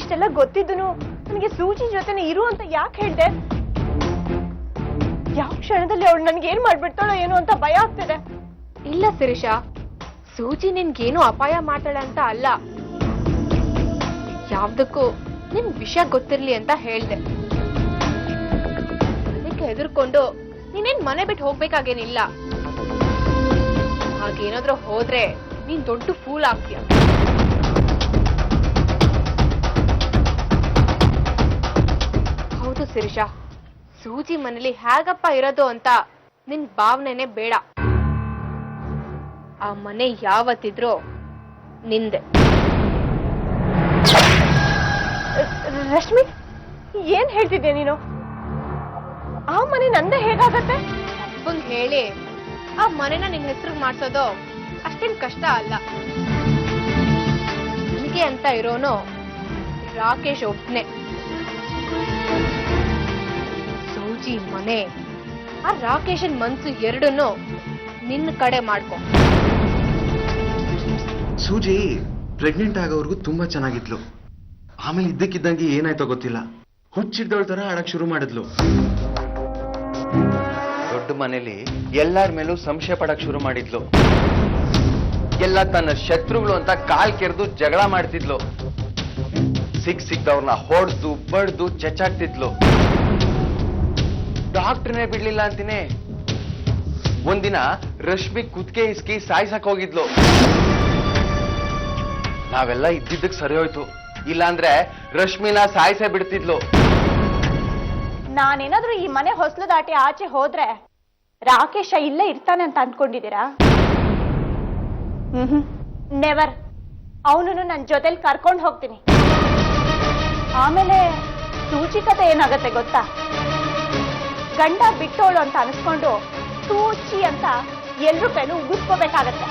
ಇಷ್ಟೆಲ್ಲ ಗೊತ್ತಿದ್ದನು ನನಗೆ ಸೂಜಿ ಜೊತೆನೆ ಇರು ಅಂತ ಯಾಕೆ ಹೇಳ್ದೆ? ಯಾವ ಕ್ಷಣದಲ್ಲಿ ಅವಳು ನನ್ಗೆ ಏನ್ ಮಾಡ್ಬಿಡ್ತಾಳೋ ಏನೋ ಅಂತ ಭಯ ಆಗ್ತಿದೆ. ಇಲ್ಲ ಶಿರೀಷಾ, ಸೂಜಿ ನಿನ್ಗೇನು ಅಪಾಯ ಮಾಡ್ತಾಳೆ ಅಂತ ಅಲ್ಲ, ಯಾವ್ದಕ್ಕೂ ನಿನ್ ವಿಷಯ ಗೊತ್ತಿರ್ಲಿ ಅಂತ ಹೇಳ್ದೆ. ಅದಕ್ಕೆ ಹೆದರ್ಕೊಂಡು ನೀನೇನ್ ಮನೆ ಬಿಟ್ಟು ಹೋಗ್ಬೇಕಾಗೇನಿಲ್ಲ. ಹಾಗೇನಾದ್ರೂ ಹೋದ್ರೆ ನೀನ್ ದೊಡ್ಡ ಫೂಲ್ ಆಗ್ತೀಯ. ಹೌದು ಶಿರೀಷಾ, ಸೂಜಿ ಮನೇಲಿ ಹೇಗಪ್ಪ ಇರೋದು ಅಂತ ನಿನ್ ಭಾವನೆನೇ ಬೇಡ. ಆ ಮನೆ ಯಾವತ್ತಿದ್ರೂ ನಿಂದೆ. ರಶ್ಮಿ, ಏನ್ ಹೇಳ್ತಿದ್ದೆ ನೀನು? ಆ ಮನೆ ನಂದೇ ಹೇಗಾಗತ್ತೆ? ಅಪ್ಪಂಗ್ ಹೇಳಿ ಆ ಮನೆನ ನಿನ್ ಹೆಸರು ಮಾಡ್ಸೋದು ಅಷ್ಟೇನ್ ಕಷ್ಟ ಅಲ್ಲ. ನಿನಗೆ ಅಂತ ಇರೋನು ರಾಕೇಶ್ ಒಬ್ನೇ. ಸೂಜಿ ಮನೆ ಆ ರಾಕೇಶನ್ ಮನ್ಸು ಎರಡನ್ನೂ ನಿನ್ನ ಕಡೆ ಮಾಡ್ಕೊ. ಸೂಜಿ ಪ್ರೆಗ್ನೆಂಟ್ ಆಗೋವರೆಗೂ ತುಂಬಾ ಚೆನ್ನಾಗಿದ್ಲು. ಆಮೇಲೆ ಇದ್ದಕ್ಕಿದ್ದಂಗೆ ಏನಾಯ್ತೋ ಗೊತ್ತಿಲ್ಲ, ಹುಚ್ಚಿದ್ದವಳ ತರ ಆಡಕ್ ಶುರು ಮಾಡಿದ್ಲು. ದೊಡ್ಡ ಮನೇಲಿ ಎಲ್ಲಾರ ಮೇಲೂ ಸಂಶಯ ಪಡಕ್ ಶುರು ಮಾಡಿದ್ಲು. ಎಲ್ಲ ತನ್ನ ಶತ್ರುಗಳು ಅಂತ ಕಾಲ್ ಕೆರೆದು ಜಗಳ ಮಾಡ್ತಿದ್ಲು. ಸಿಕ್ದವ್ರನ್ನ ಹೊಡೆದು ಬಡ್ದು ಚೆಚ್ಚಾಕ್ತಿದ್ಲು. ಡಾಕ್ಟರ್ನೇ ಬಿಡ್ಲಿಲ್ಲ ಅಂತೀನಿ. ಒಂದಿನ ರಶ್ಮಿ ಕುತ್ಕೆ ಇಸ್ಕಿ ಸಾಯ್ಸಕ್ ಹೋಗಿದ್ಲು. ನಾವೆಲ್ಲ ಇದ್ದಿದ್ದಕ್ಕೆ ಸರಿ ಹೋಯ್ತು, ಇಲ್ಲಾಂದ್ರೆ ರಶ್ಮಿನ ಸಾಯಿಸೇ ಬಿಡ್ತಿದ್ಲು. ನಾನೇನಾದ್ರೂ ಈ ಮನೆ ಹೊಸಲು ದಾಟಿ ಆಚೆ ಹೋದ್ರೆ ರಾಕೇಶ ಇಲ್ಲೇ ಇರ್ತಾನೆ ಅಂತ ಅಂದ್ಕೊಂಡಿದ್ದೀರಾ? ನೆವರ್. ಅವನನ್ನು ನನ್ನ ಜೊತೆಲಿ ಕರ್ಕೊಂಡು ಹೋಗ್ತೀನಿ. ಆಮೇಲೆ ಸೂಚಿ ಕತೆ ಏನಾಗತ್ತೆ ಗೊತ್ತಾ? ಗಂಡ ಬಿಟ್ಟೋಳು ಅಂತ ಅನ್ಸ್ಕೊಂಡು ಸೂಚಿ ಅಂತ ಎಲ್ರೂ ಕೈಲೂ ಉಗಿಸ್ಕೋಬೇಕಾಗತ್ತೆ.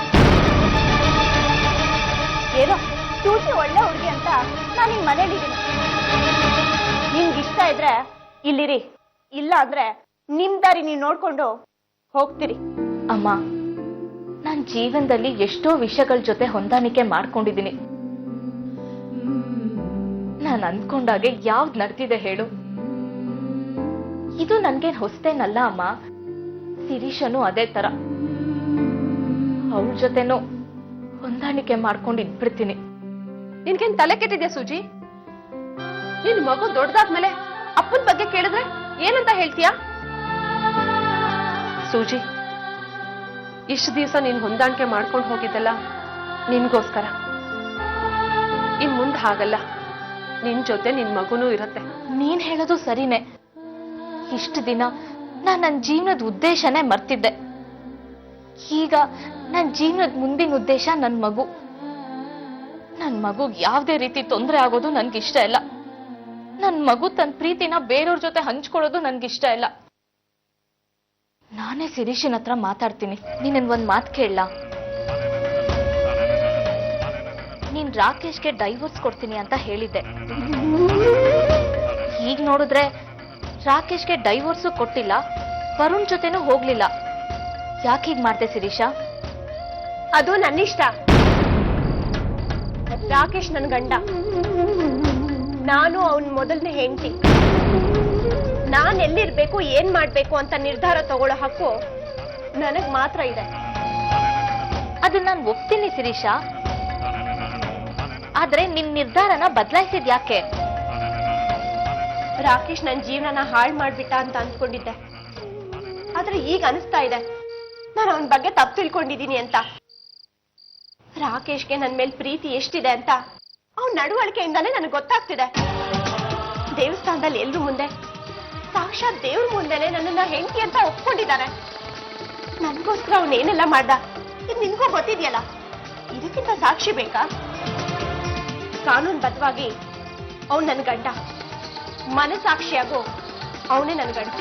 ಏನೋ ಸೂಚಿ ಒಳ್ಳೆ ಹುಡುಗಿ ಅಂತ ನಾನು ನಿಮ್ ಮನೇಲಿದ್ದೀನಿ. ನಿಮ್ಗೆ ಇಷ್ಟ ಇದ್ರೆ ಇಲ್ಲಿರಿ, ಇಲ್ಲ ಅಂದ್ರೆ ನಿಮ್ ದಾರಿ ನೀವು ನೋಡ್ಕೊಂಡು ಹೋಗ್ತೀರಿ. ಅಮ್ಮ, ನಾನ್ ಜೀವನದಲ್ಲಿ ಎಷ್ಟೋ ವಿಷಯಗಳ ಜೊತೆ ಹೊಂದಾಣಿಕೆ ಮಾಡ್ಕೊಂಡಿದ್ದೀನಿ. ನಾನು ಅಂದ್ಕೊಂಡಾಗೆ ಯಾವ್ದು ನಡೆದಿದೆ ಹೇಳು? ಇದು ನನ್ಗೇನ್ ಹೊಸ್ತೇನಲ್ಲ ಅಮ್ಮ. ಶಿರೀಷನು ಅದೇ ತರ, ಅವಳ ಜೊತೆನೂ ಹೊಂದಾಣಿಕೆ ಮಾಡ್ಕೊಂಡು ಇದ್ಬಿಡ್ತೀನಿ. ನಿನ್ಗೇನ್ ತಲೆ ಕೆಟ್ಟಿದ್ಯಾ ಸೂಜಿ? ನಿನ್ ಮಗು ದೊಡ್ಡದಾದ್ಮೇಲೆ ಅಪ್ಪನ ಬಗ್ಗೆ ಕೇಳಿದ್ರೆ ಏನಂತ ಹೇಳ್ತೀಯಾ? ಸೂಜಿ, ಇಷ್ಟು ದಿವಸ ನೀನ್ ಹೊಂದಾಣಿಕೆ ಮಾಡ್ಕೊಂಡು ಹೋಗಿದ್ದಲ್ಲ ನಿನ್ಗೋಸ್ಕರ. ಇನ್ ಮುಂದೆ ಹಾಗಲ್ಲ, ನಿನ್ ಜೊತೆ ನಿನ್ ಮಗುನೂ ಇರತ್ತೆ. ನೀನ್ ಹೇಳೋದು ಸರಿನೇ. ಇಷ್ಟು ದಿನ ನಾನ್ ನನ್ನ ಜೀವನದ ಉದ್ದೇಶನೇ ಮರ್ತಿದ್ದೆ. ಈಗ ನನ್ನ ಜೀವನದ ಮುಂದಿನ ಉದ್ದೇಶ ನನ್ ಮಗು. ನನ್ ಮಗು ಯಾವ್ದೇ ರೀತಿ ತೊಂದರೆ ಆಗೋದು ನನ್ಗಿಷ್ಟ ಇಲ್ಲ. ನನ್ ಮಗು ತನ್ನ ಪ್ರೀತಿನ ಬೇರೆಯವ್ರ ಜೊತೆ ಹಂಚ್ಕೊಳ್ಳೋದು ನನ್ಗಿಷ್ಟ ಇಲ್ಲ. ನಾನೇ ಶಿರೀಷಿನ ಹತ್ರ ಮಾತಾಡ್ತೀನಿ. ನೀನ್ ಒಂದ್ ಮಾತು ಕೇಳಲ್ಲ? ನೀನ್ ರಾಕೇಶ್ಗೆ ಡೈವೋರ್ಸ್ ಕೊಡ್ತೀನಿ ಅಂತ ಹೇಳಿದ್ದೆ. ಈಗ ನೋಡಿದ್ರೆ ರಾಕೇಶ್ಗೆ ಡೈವೋರ್ಸು ಕೊಟ್ಟಿಲ್ಲ, ವರುಣ್ ಜೊತೆನೂ ಹೋಗ್ಲಿಲ್ಲ. ಯಾಕೆ ಹೀಗ್ ಮಾಡ್ದೆ ಶಿರೀಷಾ? ಅದು ನನ್ನಿಷ್ಟ. ರಾಕೇಶ್ ನನ್ ಗಂಡ, ನಾನು ಅವನ್ ಮೊದಲನೇ ಹೆಂಡತಿ. ನಾನ್ ಎಲ್ಲಿರ್ಬೇಕು, ಏನ್ ಮಾಡ್ಬೇಕು ಅಂತ ನಿರ್ಧಾರ ತಗೊಳ್ಳೋ ಹಕ್ಕು ನನಗ್ ಮಾತ್ರ ಇದೆ. ಅದನ್ನ ನಾನು ಒಪ್ತೀನಿ ಶಿರೀಷಾ, ಆದ್ರೆ ನಿನ್ ನಿರ್ಧಾರನ ಬದಲಾಯಿಸಿದ್ ಯಾಕೆ? ರಾಕೇಶ್ ನನ್ ಜೀವನನ ಹಾಳು ಮಾಡ್ಬಿಟ್ಟ ಅಂತ ಅನ್ಕೊಂಡಿದ್ದೆ. ಆದ್ರೆ ಈಗ ಅನಿಸ್ತಾ ಇದೆ ನಾನು ಅವನ ಬಗ್ಗೆ ತಪ್ಪು ತಿಳ್ಕೊಂಡಿದ್ದೀನಿ ಅಂತ. ರಾಕೇಶ್ಗೆ ನನ್ ಮೇಲೆ ಪ್ರೀತಿ ಎಷ್ಟಿದೆ ಅಂತ ಅವನ ನಡವಳಿಕೆಯಿಂದಾನೇ ನನಗೆ ಗೊತ್ತಾಗ್ತಿದೆ. ದೇವಸ್ಥಾನದಲ್ಲಿ ಎಲ್ರು ಮುಂದೆ, ಸಾಕ್ಷಾತ್ ದೇವ್ರ ಮುಂದೆನೆ ನನ್ನನ್ನ ಹೆಂಡತಿ ಅಂತ ಒಪ್ಕೊಂಡಿದ್ದಾರೆ. ನನ್ಗೋಸ್ಕರ ಅವನ್ ಏನೆಲ್ಲ ಮಾಡ್ದ ಇದು ನಿನ್ಗೂ ಗೊತ್ತಿದ್ಯಲ್ಲ. ಇದಕ್ಕಿಂತ ಸಾಕ್ಷಿ ಬೇಕಾ? ಕಾನೂನು ಬದ್ಧವಾಗಿ ಅವನ್ ನನ್ ಗಂಡ, ಮನಸಾಕ್ಷಿಯಾಗೂ ಅವನೇ ನನ್ ಗಂಡ.